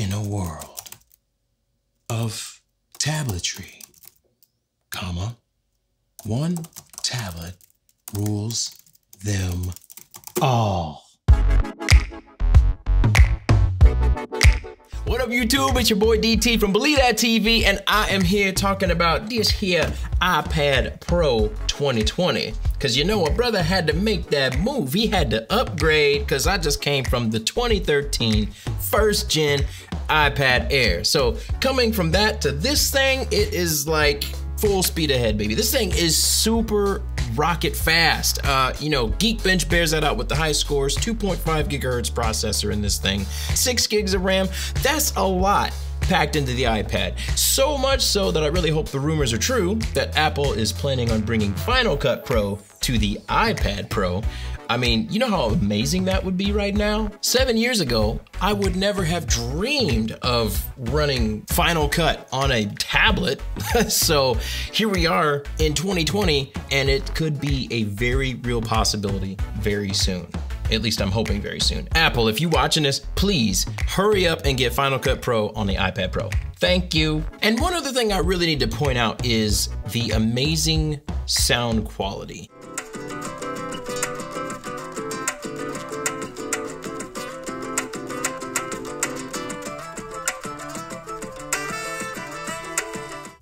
in a world of tabletry, comma, one tablet rules them all. What up, YouTube? It's your boy DT from Believe That TV, and I am here talking about this here iPad Pro 2020. Cause you know, a brother had to make that move. He had to upgrade, cause I just came from the 2013 first gen iPad Air. So coming from that to this thing, it is like full speed ahead, baby. This thing is super rocket fast. You know, Geekbench bears that out with the high scores. 2.5 gigahertz processor in this thing, 6 gigs of RAM. That's a lot packed into the iPad. So much so that I really hope the rumors are true that Apple is planning on bringing Final Cut Pro to the iPad Pro. I mean, you know how amazing that would be right now? 7 years ago, I would never have dreamed of running Final Cut on a tablet. So here we are in 2020, and it could be a very real possibility very soon. At least I'm hoping very soon. Apple, if you're watching this, please hurry up and get Final Cut Pro on the iPad Pro. Thank you. And one other thing I really need to point out is the amazing sound quality.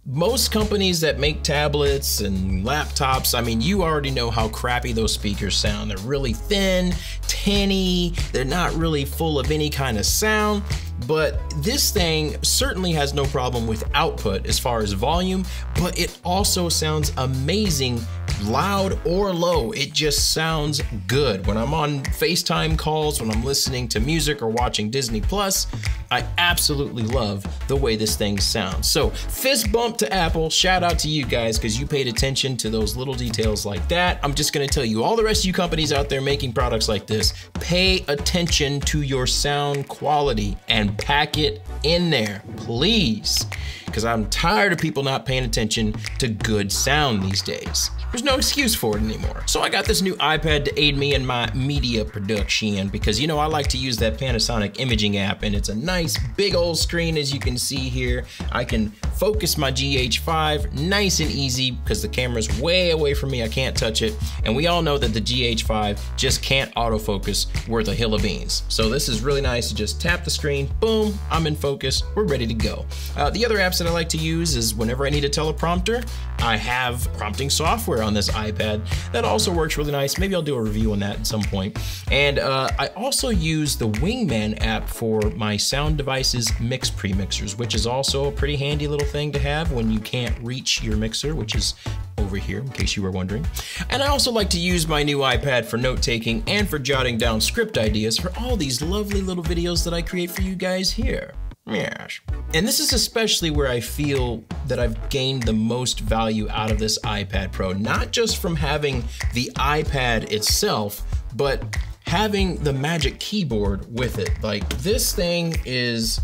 Most companies that make tablets and laptops, I mean, you already know how crappy those speakers sound. They're really thin, tinny, they're not really full of any kind of sound. But this thing certainly has no problem with output as far as volume, but it also sounds amazing, loud or low. It just sounds good. When I'm on FaceTime calls, when I'm listening to music or watching Disney Plus, I absolutely love the way this thing sounds. So fist bump to Apple, shout out to you guys, because you paid attention to those little details like that. I'm just gonna tell you, all the rest of you companies out there making products like this, pay attention to your sound quality and pack it in there, please. Because I'm tired of people not paying attention to good sound these days. There's no excuse for it anymore. So I got this new iPad to aid me in my media production, because you know I like to use that Panasonic imaging app, and it's a nice big old screen, as you can see here. I can focus my GH5 nice and easy because the camera's way away from me, I can't touch it. And we all know that the GH5 just can't autofocus worth a hill of beans. So this is really nice to just tap the screen, boom, I'm in focus, we're ready to go. The other apps that I like to use is whenever I need a teleprompter, I have prompting software on this iPad that also works really nice. Maybe I'll do a review on that at some point. And I also use the Wingman app for my sound devices mix premixers, which is also a pretty handy little thing to have when you can't reach your mixer, which is over here, in case you were wondering. And I also like to use my new iPad for note-taking and for jotting down script ideas for all these lovely little videos that I create for you guys here. Yes. And this is especially where I feel that I've gained the most value out of this iPad Pro, not just from having the iPad itself, but having the Magic Keyboard with it. Like, this thing is,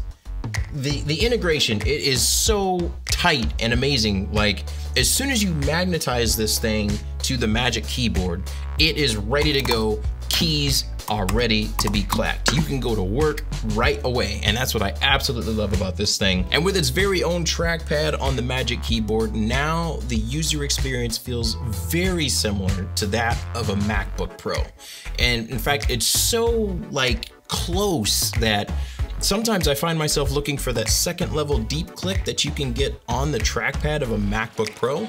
the integration, it is so tight and amazing. Like, as soon as you magnetize this thing to the Magic Keyboard, it is ready to go. Keys are ready to be clacked. You can go to work right away, and that's what I absolutely love about this thing. And with its very own trackpad on the Magic Keyboard, now the user experience feels very similar to that of a MacBook Pro. And in fact, it's so like close that sometimes I find myself looking for that second level deep click that you can get on the trackpad of a MacBook Pro,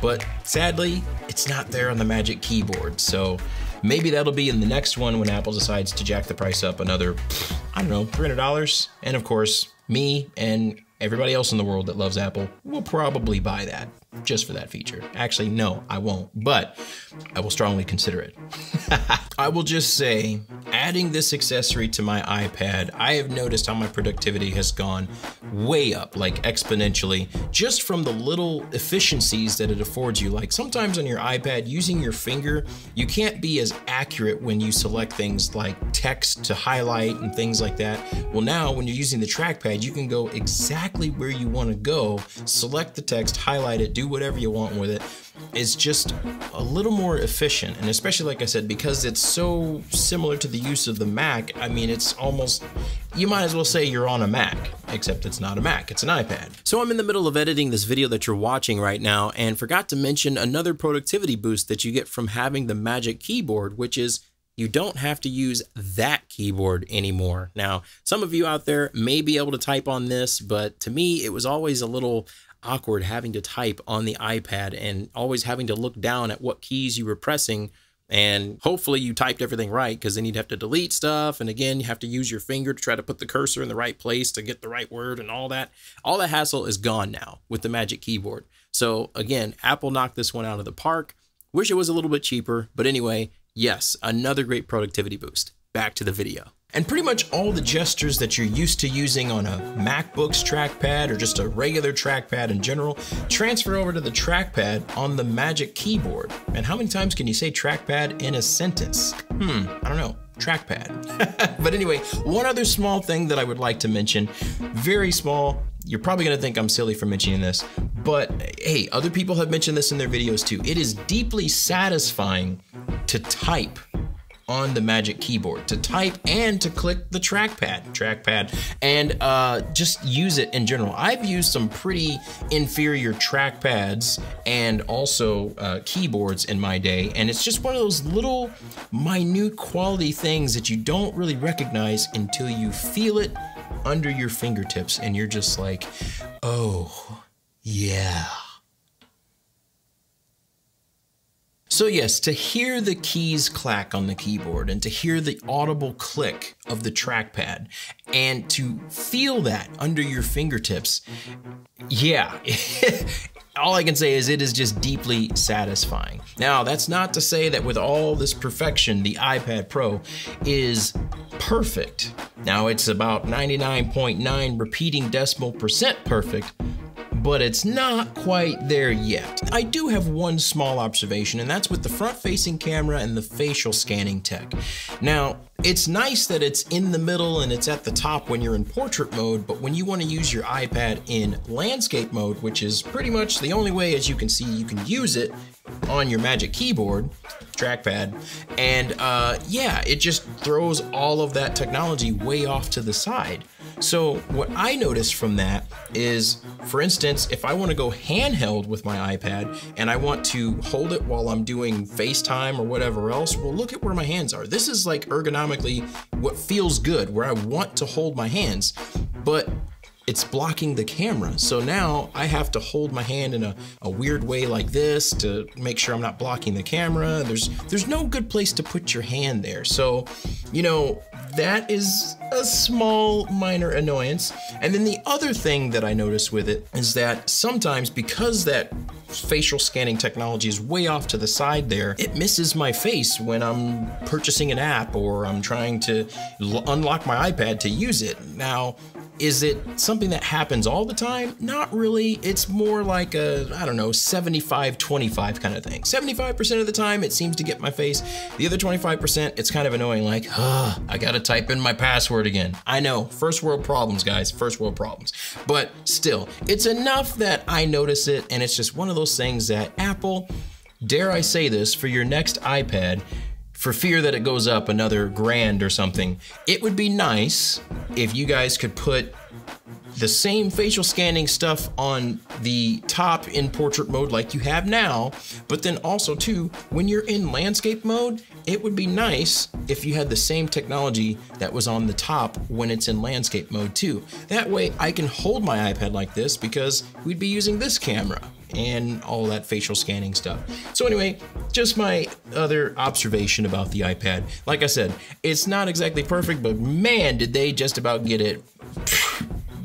but sadly, it's not there on the Magic Keyboard. So maybe that'll be in the next one when Apple decides to jack the price up another, I don't know, $300. And of course, me and everybody else in the world that loves Apple will probably buy that just for that feature. Actually, no, I won't, but I will strongly consider it. I will just say, adding this accessory to my iPad, I have noticed how my productivity has gone way up, like exponentially, just from the little efficiencies that it affords you. Like sometimes on your iPad, using your finger, you can't be as accurate when you select things like text to highlight and things like that. Well, now when you're using the trackpad, you can go exactly where you want to go, select the text, highlight it, do whatever you want with it. It's just a little more efficient, and especially, like I said, because it's so similar to the use of the Mac, I mean, it's almost you might as well say you're on a Mac, except it's not a Mac, it's an iPad. So I'm in the middle of editing this video that you're watching right now and forgot to mention another productivity boost that you get from having the Magic Keyboard, which is you don't have to use that keyboard anymore. Now, some of you out there may be able to type on this, but to me, it was always a little awkward having to type on the iPad and always having to look down at what keys you were pressing. And hopefully you typed everything right, because then you'd have to delete stuff. And again, you have to use your finger to try to put the cursor in the right place to get the right word and all that. All that hassle is gone now with the Magic Keyboard. So again, Apple knocked this one out of the park. Wish it was a little bit cheaper, but anyway, yes, another great productivity boost. Back to the video. And pretty much all the gestures that you're used to using on a MacBook's trackpad or just a regular trackpad in general transfer over to the trackpad on the Magic Keyboard. And how many times can you say trackpad in a sentence? I don't know. Trackpad. But anyway, one other small thing that I would like to mention, very small. You're probably gonna think I'm silly for mentioning this, but hey, other people have mentioned this in their videos too. It is deeply satisfying to type on the Magic Keyboard, to type and to click the trackpad, and just use it in general. I've used some pretty inferior trackpads and also keyboards in my day, and it's just one of those little minute quality things that you don't really recognize until you feel it under your fingertips, and you're just like, oh, yeah. So yes, to hear the keys clack on the keyboard and to hear the audible click of the trackpad and to feel that under your fingertips, yeah, all I can say is it is just deeply satisfying. Now, that's not to say that with all this perfection, the iPad Pro is perfect. Now, it's about 99.9 repeating decimal percent perfect, but it's not quite there yet. I do have one small observation, and that's with the front-facing camera and the facial scanning tech. Now, it's nice that it's in the middle and it's at the top when you're in portrait mode, but when you want to use your iPad in landscape mode, which is pretty much the only way, as you can see, you can use it on your Magic Keyboard, trackpad, and yeah, it just throws all of that technology way off to the side. So what I noticed from that is, for instance, if I want to go handheld with my iPad and I want to hold it while I'm doing FaceTime or whatever else, well, look at where my hands are. This is like ergonomically what feels good, where I want to hold my hands, but it's blocking the camera. So now I have to hold my hand in a weird way like this to make sure I'm not blocking the camera. There's no good place to put your hand there. So, you know, that is a small minor annoyance. And then the other thing that I notice with it is that sometimes, because that facial scanning technology is way off to the side there, it misses my face when I'm purchasing an app or I'm trying to unlock my iPad to use it. Now, is it something that happens all the time? Not really. It's more like a, I don't know, 75-25 kind of thing. 75% of the time, it seems to get my face. The other 25%, it's kind of annoying, like, I gotta type in my password again. I know, first world problems, guys, first world problems. But still, it's enough that I notice it, and it's just one of those things that Apple, dare I say this, for your next iPad, for fear that it goes up another $1,000 or something, it would be nice if you guys could put the same facial scanning stuff on the top in portrait mode like you have now, but then also too, when you're in landscape mode, it would be nice if you had the same technology that was on the top when it's in landscape mode too. That way I can hold my iPad like this because we'd be using this camera and all that facial scanning stuff. So anyway, just my other observation about the iPad. Like I said, it's not exactly perfect, but man, did they just about get it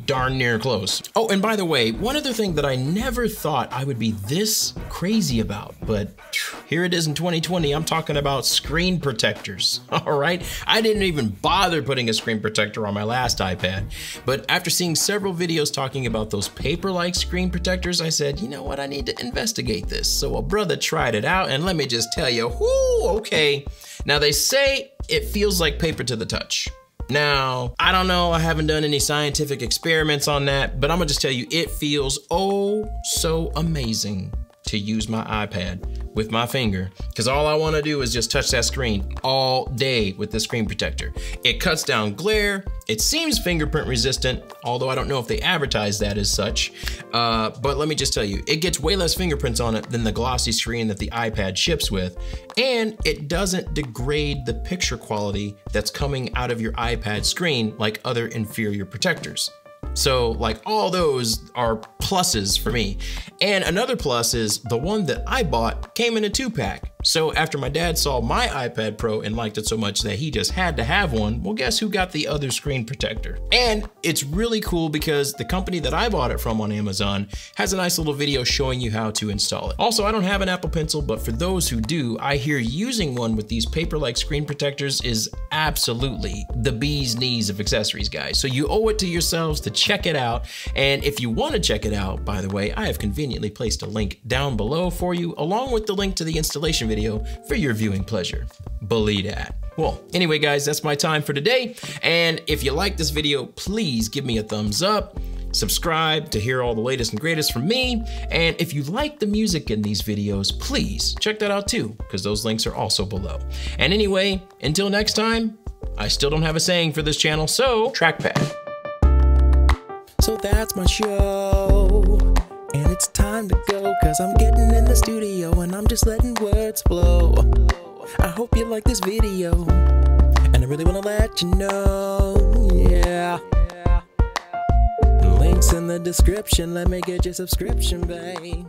darn near close. Oh, and by the way, one other thing that I never thought I would be this crazy about, but here it is in 2020, I'm talking about screen protectors, all right? I didn't even bother putting a screen protector on my last iPad, but after seeing several videos talking about those paper-like screen protectors, I said, you know what, I need to investigate this. So a brother tried it out, and let me just tell you, whoo, okay. Now they say it feels like paper to the touch. Now, I don't know, I haven't done any scientific experiments on that, but I'm gonna just tell you, it feels oh so amazing to use my iPad with my finger, because all I want to do is just touch that screen all day with the screen protector. It cuts down glare. It seems fingerprint resistant, although I don't know if they advertise that as such. But let me just tell you, it gets way less fingerprints on it than the glossy screen that the iPad ships with, and it doesn't degrade the picture quality that's coming out of your iPad screen like other inferior protectors. So like all those are pluses for me. And another plus is the one that I bought came in a 2-pack. So after my dad saw my iPad Pro and liked it so much that he just had to have one, well, guess who got the other screen protector? And it's really cool because the company that I bought it from on Amazon has a nice little video showing you how to install it. Also, I don't have an Apple Pencil, but for those who do, I hear using one with these paper-like screen protectors is absolutely the bee's knees of accessories, guys. So you owe it to yourselves to check it out. And if you want to check it out, by the way, I have conveniently placed a link down below for you, along with the link to the installation video for your viewing pleasure. Believe that. Well, anyway, guys, that's my time for today. And if you like this video, please give me a thumbs up. Subscribe to hear all the latest and greatest from me. And if you like the music in these videos, please check that out too, because those links are also below. And anyway, until next time, I still don't have a saying for this channel, so trackpad. So that's my show. And it's time to go, cause I'm getting in the studio and I'm just letting words flow. I hope you like this video, and I really wanna let you know, yeah. Links in the description, let me get your subscription, babe.